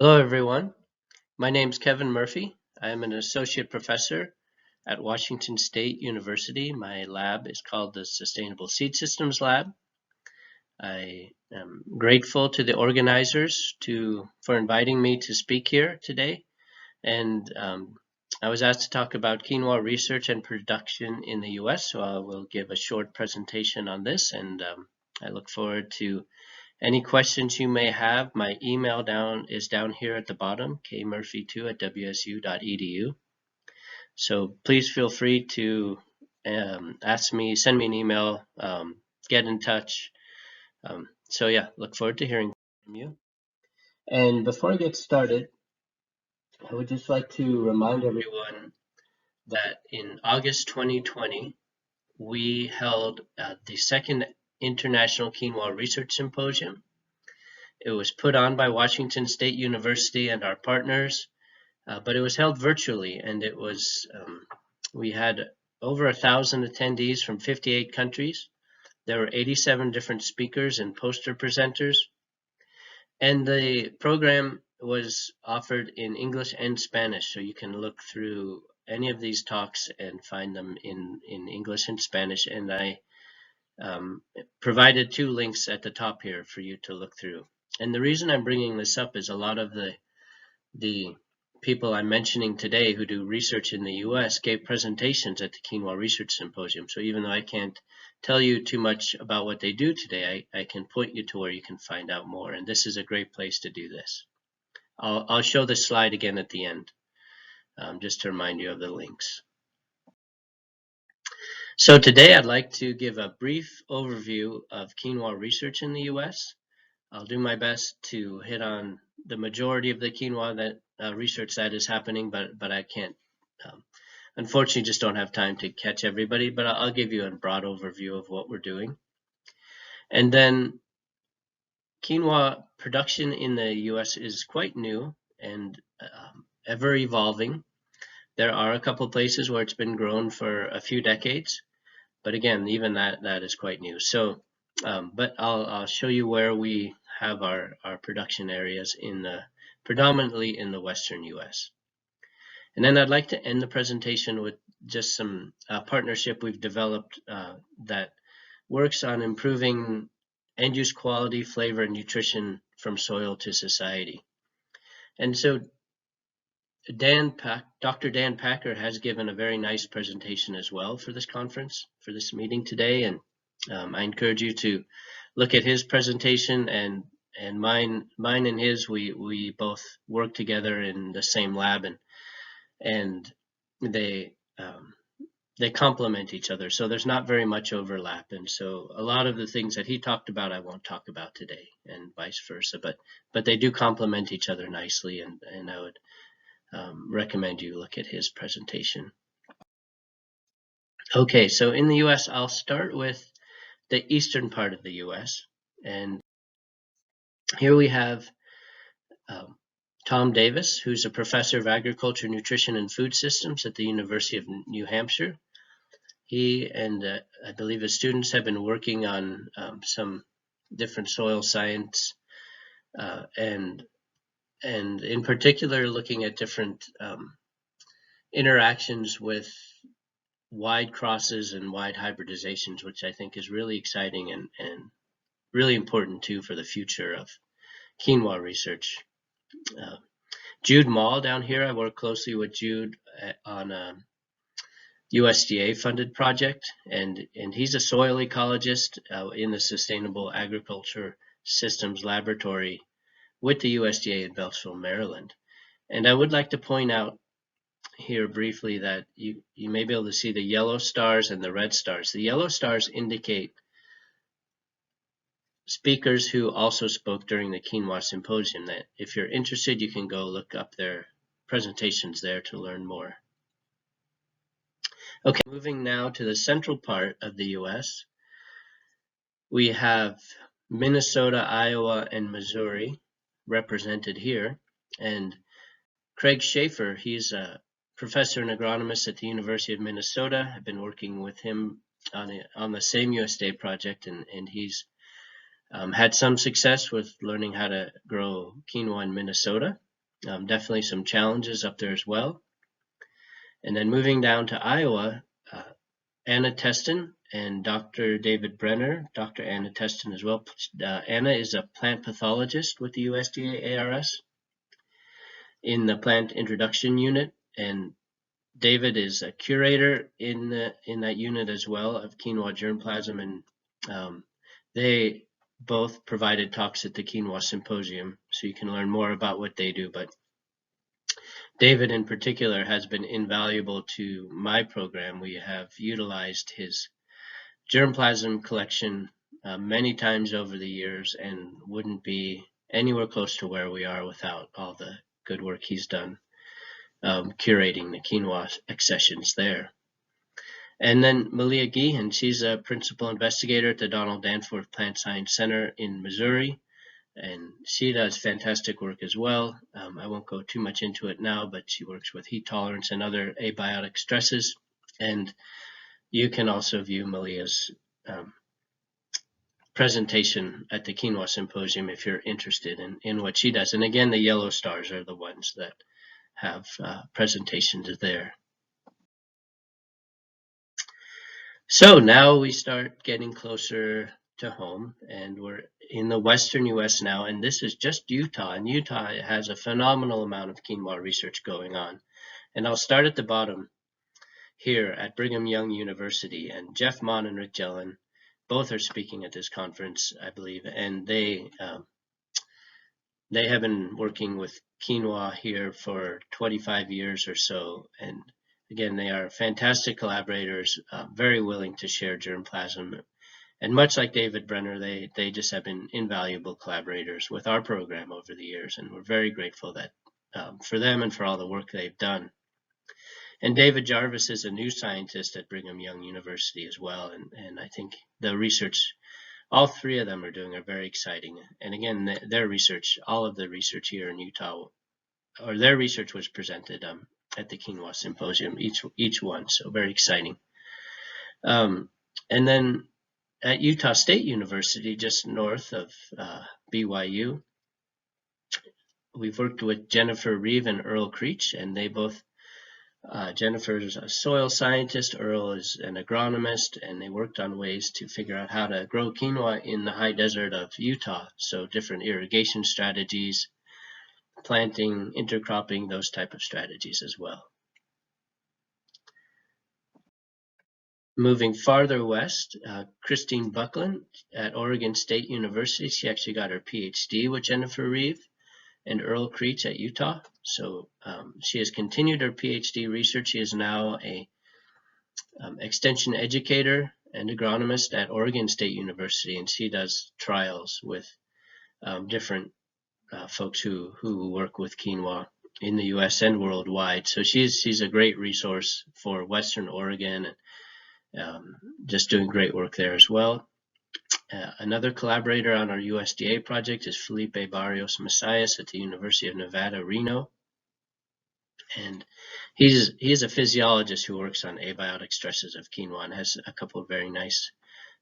Hello, everyone. My name is Kevin Murphy. I am an associate professor at Washington State University. My lab is called the Sustainable Seed Systems Lab. I am grateful to the organizers for inviting me to speak here today. And I was asked to talk about quinoa research and production in the U.S., so I will give a short presentation on this, and I look forward to any questions you may have. My email is down here at the bottom, kmurphy2@wsu.edu. So please feel free to ask me, send me an email, get in touch. So yeah, look forward to hearing from you. And before I get started, I would just like to remind everyone that in August 2020, we held the second International Quinoa Research Symposium. It was put on by Washington State University and our partners, but it was held virtually, and we had over 1,000 attendees from 58 countries. There were 87 different speakers and poster presenters, and the program was offered in English and Spanish, so you can look through any of these talks and find them in English and Spanish, and I provided two links at the top here for you to look through. And the reason I'm bringing this up is a lot of the people I'm mentioning today who do research in the US gave presentations at the Quinoa Research Symposium. So even though I can't tell you too much about what they do today, I can point you to where you can find out more. And this is a great place to do this. I'll show this slide again at the end, just to remind you of the links. So today I'd like to give a brief overview of quinoa research in the US. I'll do my best to hit on the majority of the quinoa research that is happening, but I can't, unfortunately, just don't have time to catch everybody. But I'll give you a broad overview of what we're doing. And then quinoa production in the U.S. is quite new and ever evolving. There are a couple places where it's been grown for a few decades, but again, even that is quite new. So, but I'll show you where we have our production areas predominantly in the Western U.S. And then I'd like to end the presentation with just some partnership we've developed that works on improving end-use quality, flavor, and nutrition from soil to society. And so Dr. Dan Packer has given a very nice presentation as well for this conference, for this meeting today, and I encourage you to look at his presentation and mine and his. We both work together in the same lab, and they complement each other. So there's not very much overlap, and so a lot of the things that he talked about I won't talk about today, and vice versa. But they do complement each other nicely, and I would recommend you look at his presentation. Okay, so in the U.S., I'll start with the eastern part of the U.S. And here we have Tom Davis, who's a professor of agriculture, nutrition, and food systems at the University of New Hampshire. He and I believe his students have been working on some different soil science and in particular looking at different interactions with wide crosses and wide hybridizations, which I think is really exciting and really important too for the future of quinoa research. Jude Mall down here, I work closely with Jude on a USDA funded project, and he's a soil ecologist in the Sustainable Agriculture Systems Laboratory with the USDA in Beltsville, Maryland. And I would like to point out here briefly that you may be able to see the yellow stars and the red stars. The yellow stars indicate speakers who also spoke during the Quinoa Symposium. That if you're interested, you can go look up their presentations there to learn more. Okay, moving now to the central part of the U.S. We have Minnesota, Iowa, and Missouri represented here. And Craig Schaefer, he's a professor and agronomist at the University of Minnesota. I've been working with him on the same USDA project, and he's Had some success with learning how to grow quinoa in Minnesota. Definitely some challenges up there as well. And then moving down to Iowa, Anna Teston and Dr. David Brenner, Dr. Anna Teston as well. Anna is a plant pathologist with the USDA ARS in the plant introduction unit, and David is a curator in that unit as well of quinoa germplasm, and they both provided talks at the Quinoa Symposium, so you can learn more about what they do. But David in particular has been invaluable to my program. We have utilized his germplasm collection many times over the years and wouldn't be anywhere close to where we are without all the good work he's done curating the quinoa accessions there. And then Malia Geehan, she's a principal investigator at the Donald Danforth Plant Science Center in Missouri, and she does fantastic work as well. I won't go too much into it now, but she works with heat tolerance and other abiotic stresses. And you can also view Malia's presentation at the Quinoa Symposium if you're interested in what she does. And again, the yellow stars are the ones that have presentations there. So now we start getting closer to home, and we're in the western US now, and this is just Utah, and Utah has a phenomenal amount of quinoa research going on. And I'll start at the bottom here at Brigham Young University, and Jeff Mon and Rick Jellin both are speaking at this conference, I believe, and they have been working with quinoa here for 25 years or so, and again, they are fantastic collaborators, very willing to share germplasm. And much like David Brenner, they just have been invaluable collaborators with our program over the years, and we're very grateful that for them and for all the work they've done. And David Jarvis is a new scientist at Brigham Young University as well, and I think the research all three of them are doing are very exciting. And again, their research, all of the research here in Utah, or their research was presented at the Quinoa Symposium, each one, so very exciting. And then at Utah State University, just north of BYU, we've worked with Jennifer Reeve and Earl Creech, and they both, Jennifer is a soil scientist, Earl is an agronomist, and they worked on ways to figure out how to grow quinoa in the high desert of Utah, so different irrigation strategies, planting, intercropping, those type of strategies as well. Moving farther west, Christine Buckland at Oregon State University, she actually got her PhD with Jennifer Reeve and Earl Creech at Utah. So she has continued her PhD research. She is now a extension educator and agronomist at Oregon State University, and she does trials with different folks who work with quinoa in the U.S. and worldwide. So she's a great resource for Western Oregon, and just doing great work there as well. Another collaborator on our USDA project is Felipe Barrios Messias at the University of Nevada, Reno. And he's a physiologist who works on abiotic stresses of quinoa and has a couple of very nice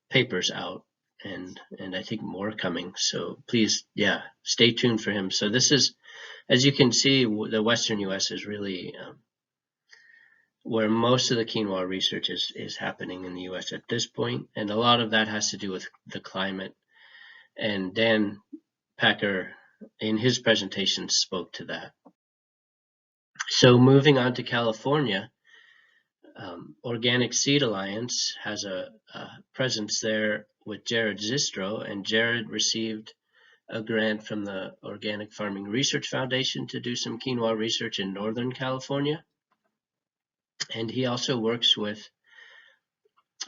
papers out, and I think more coming. So please, yeah, stay tuned for him. So this is, as you can see, the Western US is really where most of the quinoa research is happening in the US at this point, and a lot of that has to do with the climate. And Dan Packer, in his presentation, spoke to that. So moving on to California, Organic Seed Alliance has a presence there with Jared Zistro, and Jared received a grant from the Organic Farming Research Foundation to do some quinoa research in Northern California. And he also works with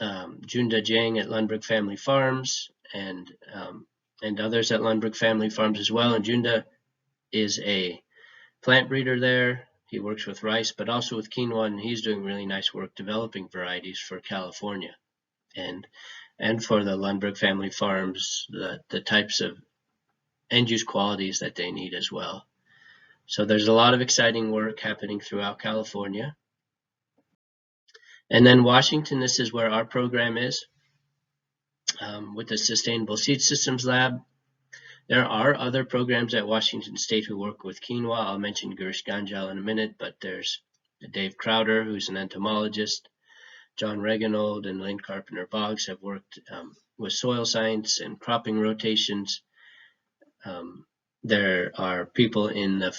Junda Jiang at Lundberg Family Farms and others at Lundberg Family Farms as well. And Junda is a plant breeder there. He works with rice, but also with quinoa, and he's doing really nice work developing varieties for California and for the Lundberg Family Farms, the types of end-use qualities that they need as well. So there's a lot of exciting work happening throughout California. And then Washington, this is where our program is. with the Sustainable Seed Systems Lab. There are other programs at Washington State who work with quinoa. I'll mention Girish Ganjal in a minute, but there's Dave Crowder, who's an entomologist. John Reganold and Lynn Carpenter Boggs have worked with soil science and cropping rotations. There are people in the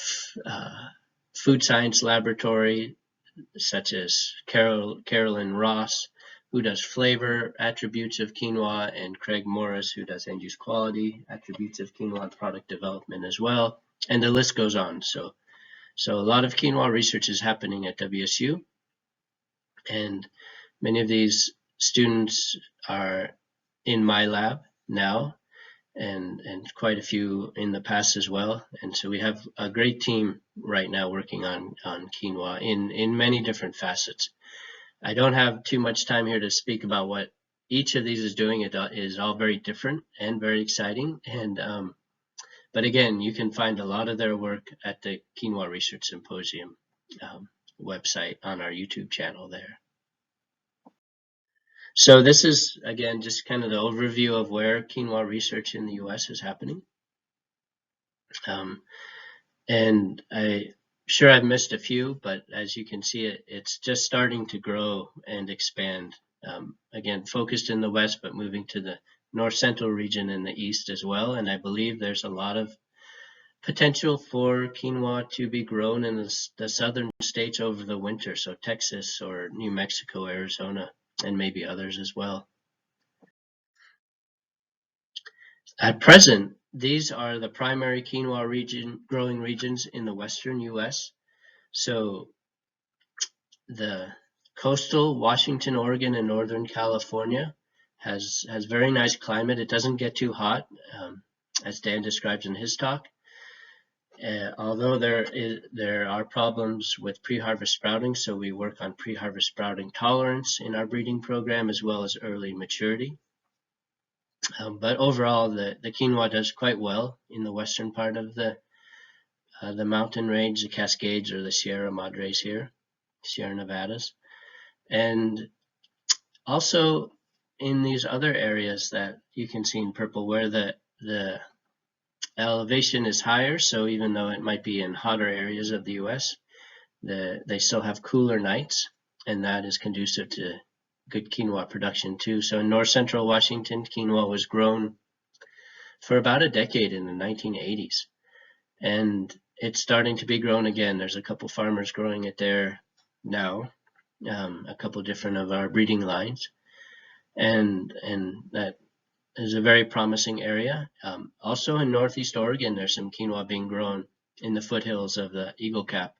food science laboratory, such as Carolyn Ross, who does flavor attributes of quinoa, and Craig Morris, who does end-use quality attributes of quinoa product development as well. And the list goes on. So a lot of quinoa research is happening at WSU, and many of these students are in my lab now, and quite a few in the past as well. And so we have a great team right now working on quinoa in many different facets. I don't have too much time here to speak about what each of these is doing. It is all very different and very exciting. And but again, you can find a lot of their work at the Quinoa Research Symposium website on our YouTube channel there. So this is, again, just kind of the overview of where quinoa research in the US is happening. And I'm sure I've missed a few, but as you can see, it's just starting to grow and expand. Again, focused in the West, but moving to the North Central region in the East as well. And I believe there's a lot of potential for quinoa to be grown in the southern states over the winter. So Texas or New Mexico, Arizona, and maybe others as well. At present, these are the primary quinoa growing regions in the western U.S. So the coastal Washington, Oregon, and Northern California has very nice climate. It doesn't get too hot, as Dan describes in his talk. Although there are problems with pre-harvest sprouting, so we work on pre-harvest sprouting tolerance in our breeding program, as well as early maturity. But overall, the quinoa does quite well in the western part of the mountain range, the Cascades or the Sierra Madres here, Sierra Nevadas, and also in these other areas that you can see in purple, where the elevation is higher. So even though it might be in hotter areas of the U.S., they still have cooler nights, and that is conducive to good quinoa production too. So in north central Washington, quinoa was grown for about a decade in the 1980s, and it's starting to be grown again. There's a couple farmers growing it there now, a couple different of our breeding lines, and that is a very promising area. Also in northeast Oregon, there's some quinoa being grown in the foothills of the Eagle Cap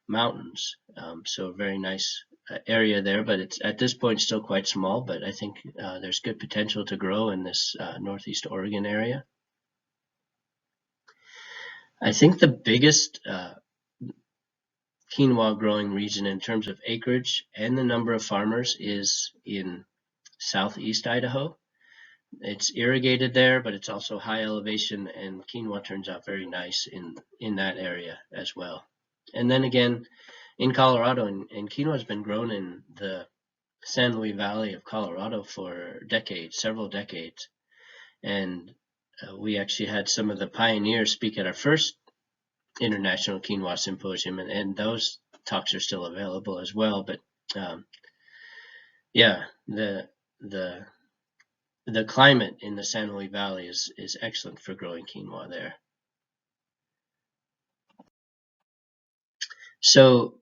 Mountains. So very nice area there, but it's at this point still quite small, but I think there's good potential to grow in this northeast Oregon area. I think the biggest quinoa growing region in terms of acreage and the number of farmers is in southeast Idaho. It's irrigated there, but it's also high elevation, and quinoa turns out very nice in that area as well. And then again, in Colorado, and quinoa has been grown in the San Luis Valley of Colorado for decades, several decades. And we actually had some of the pioneers speak at our first International Quinoa Symposium, and those talks are still available as well. But yeah, the climate in the San Luis Valley is excellent for growing quinoa there. So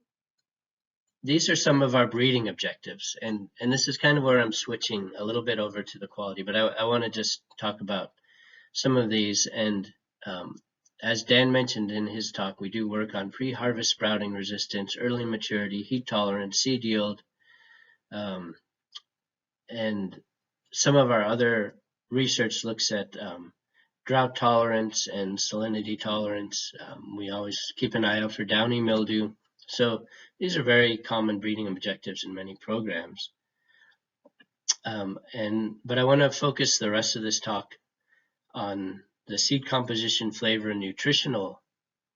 these are some of our breeding objectives, and this is kind of where I'm switching a little bit over to the quality, but I want to just talk about some of these. And as Dan mentioned in his talk, we do work on pre-harvest sprouting resistance, early maturity, heat tolerance, seed yield, and some of our other research looks at drought tolerance and salinity tolerance. We always keep an eye out for downy mildew. So these are very common breeding objectives in many programs. But I want to focus the rest of this talk on the seed composition, flavor, and nutritional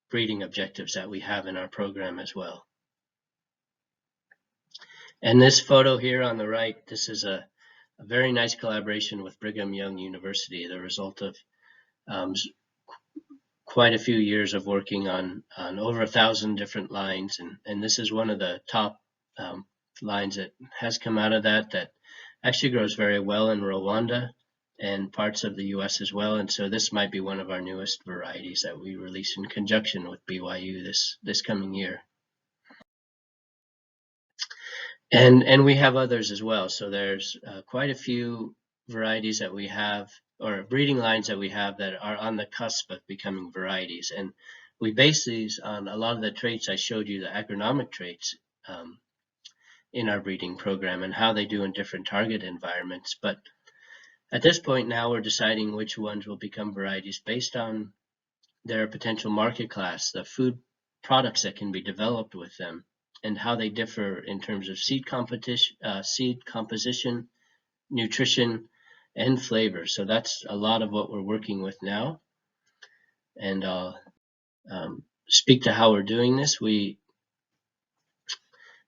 breeding objectives that we have in our program as well. And this photo here on the right, this is a a very nice collaboration with Brigham Young University, the result of um, quite a few years of working on over 1,000 different lines, and this is one of the top um, lines that has come out of that actually grows very well in Rwanda and parts of the U.S. as well. And so this might be one of our newest varieties that we release in conjunction with BYU this coming year. And we have others as well. So there's quite a few varieties that we have, or breeding lines that we have, that are on the cusp of becoming varieties. And we base these on a lot of the traits I showed you, the agronomic traits in our breeding program and how they do in different target environments. But at this point now, we're deciding which ones will become varieties based on their potential market class, the food products that can be developed with them, and how they differ in terms of seed composition, nutrition, and flavor. So that's a lot of what we're working with now. And I'll speak to how we're doing this.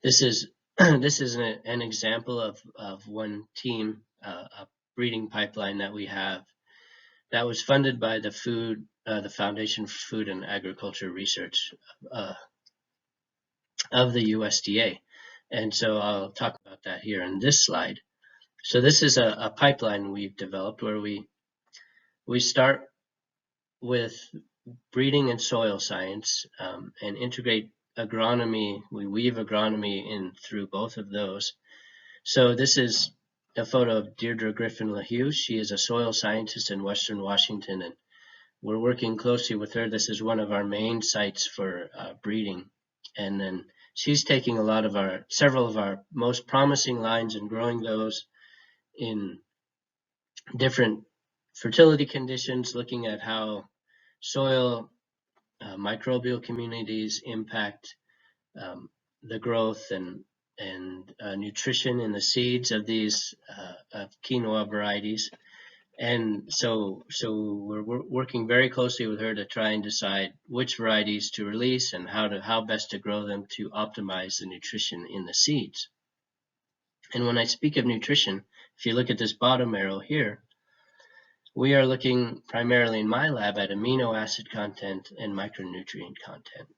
This is an example of one team, a breeding pipeline that we have that was funded by the Foundation for Food and Agriculture Research of the USDA. And so I'll talk about that here in this slide. So this is a pipeline we've developed where we start with breeding and soil science and integrate agronomy. We weave agronomy in through both of those. So this is a photo of Deirdre Griffin LaHue. She is a soil scientist in Western Washington, and we're working closely with her. This is one of our main sites for breeding. And then she's taking several of our most promising lines and growing those in different fertility conditions, looking at how soil microbial communities impact the growth and nutrition in the seeds of these of quinoa varieties. And so we're working very closely with her to try and decide which varieties to release and how best to grow them to optimize the nutrition in the seeds. And when I speak of nutrition, if you look at this bottom arrow here, we are looking primarily in my lab at amino acid content and micronutrient content.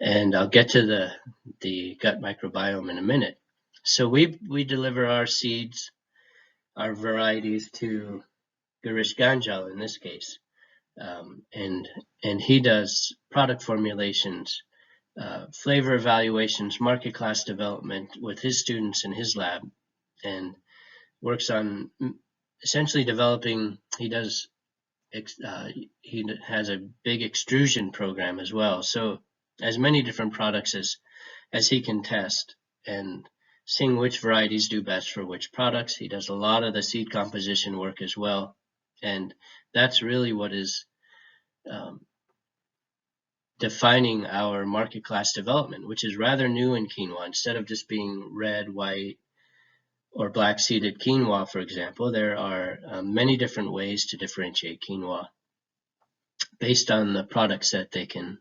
And I'll get to the gut microbiome in a minute. So we deliver our seeds, our varieties, to Girish Ganjal in this case, and he does product formulations, flavor evaluations, market class development with his students in his lab, and works on essentially developing. He has a big extrusion program as well. So as many different products as he can test, and seeing which varieties do best for which products. He does a lot of the seed composition work as well. And that's really what is defining our market class development, which is rather new in quinoa. Instead of just being red, white, or black seeded quinoa, for example, there are many different ways to differentiate quinoa based on the products that they can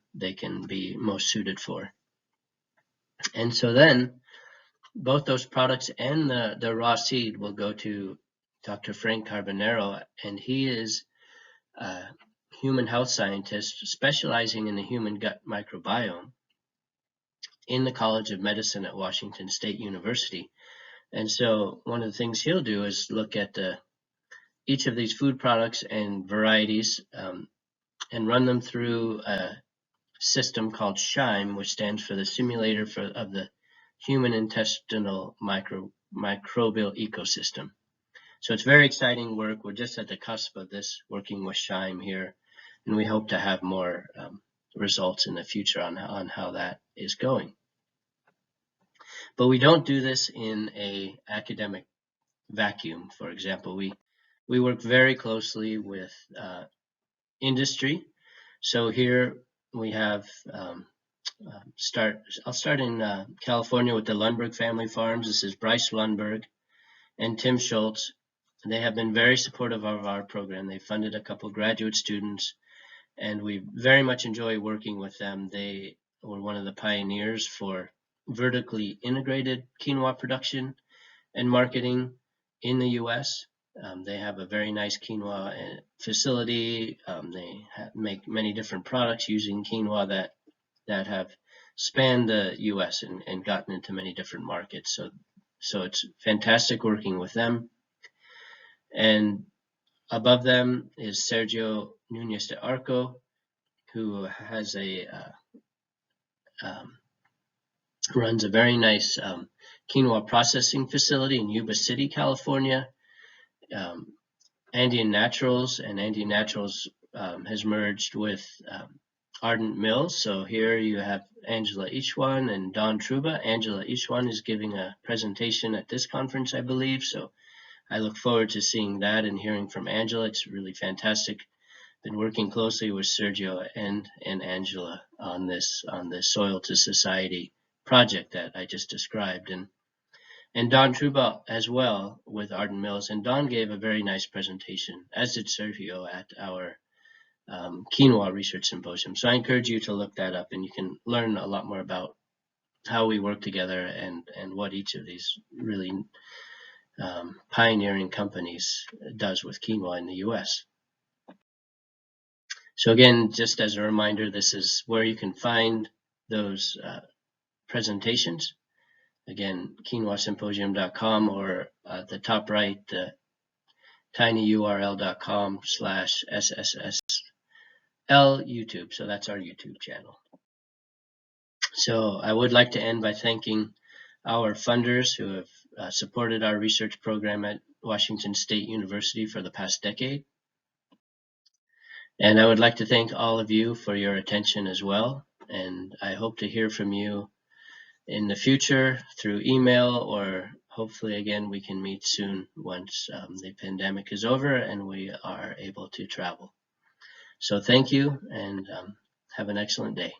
be most suited for. And so then both those products and the raw seed will go to Dr. Frank Carbonero, and he is a human health scientist specializing in the human gut microbiome in the College of Medicine at Washington State University. And so one of the things he'll do is look at each of these food products and varieties and run them through a system called SHIME, which stands for the Simulator of the Human Intestinal Microbial Ecosystem. So it's very exciting work. We're just at the cusp of this, working with SHIME here, and we hope to have more results in the future on how that is going. But we don't do this in an academic vacuum. For example, we work very closely with industry. So here we have I'll start in California with the Lundberg family farms. This is Bryce Lundberg and Tim Schultz. They have been very supportive of our program. They funded a couple graduate students, and we very much enjoy working with them. They were one of the pioneers for vertically integrated quinoa production, and marketing in the U.S. They have a very nice quinoa facility. They make many different products using quinoa that have spanned the U.S. and gotten into many different markets. So it's fantastic working with them. And above them is Sergio Nunez de Arco, who has runs a very nice quinoa processing facility in Yuba City, California. Andean Naturals, and Andean Naturals has merged with Ardent Mills. So here you have Angela Ichwan and Don Truba. Angela Ichwan is giving a presentation at this conference, I believe. So I look forward to seeing that and hearing from Angela. It's really fantastic. Been working closely with Sergio and Angela on this Soil to Society project that I just described, and Don Truba as well with Ardent Mills. And Don gave a very nice presentation, as did Sergio, at our Quinoa Research Symposium. So I encourage you to look that up, and you can learn a lot more about how we work together and what each of these really pioneering companies does with quinoa in the U.S. So again, just as a reminder, this is where you can find those presentations. Again, quinoasymposium.com, or at the top right, tinyurl.com/SSSL YouTube. So that's our YouTube channel. So I would like to end by thanking our funders who have supported our research program at Washington State University for the past decade. And I would like to thank all of you for your attention as well. And I hope to hear from you in the future through email, or hopefully again we can meet soon once the pandemic is over and we are able to travel. So thank you, and have an excellent day.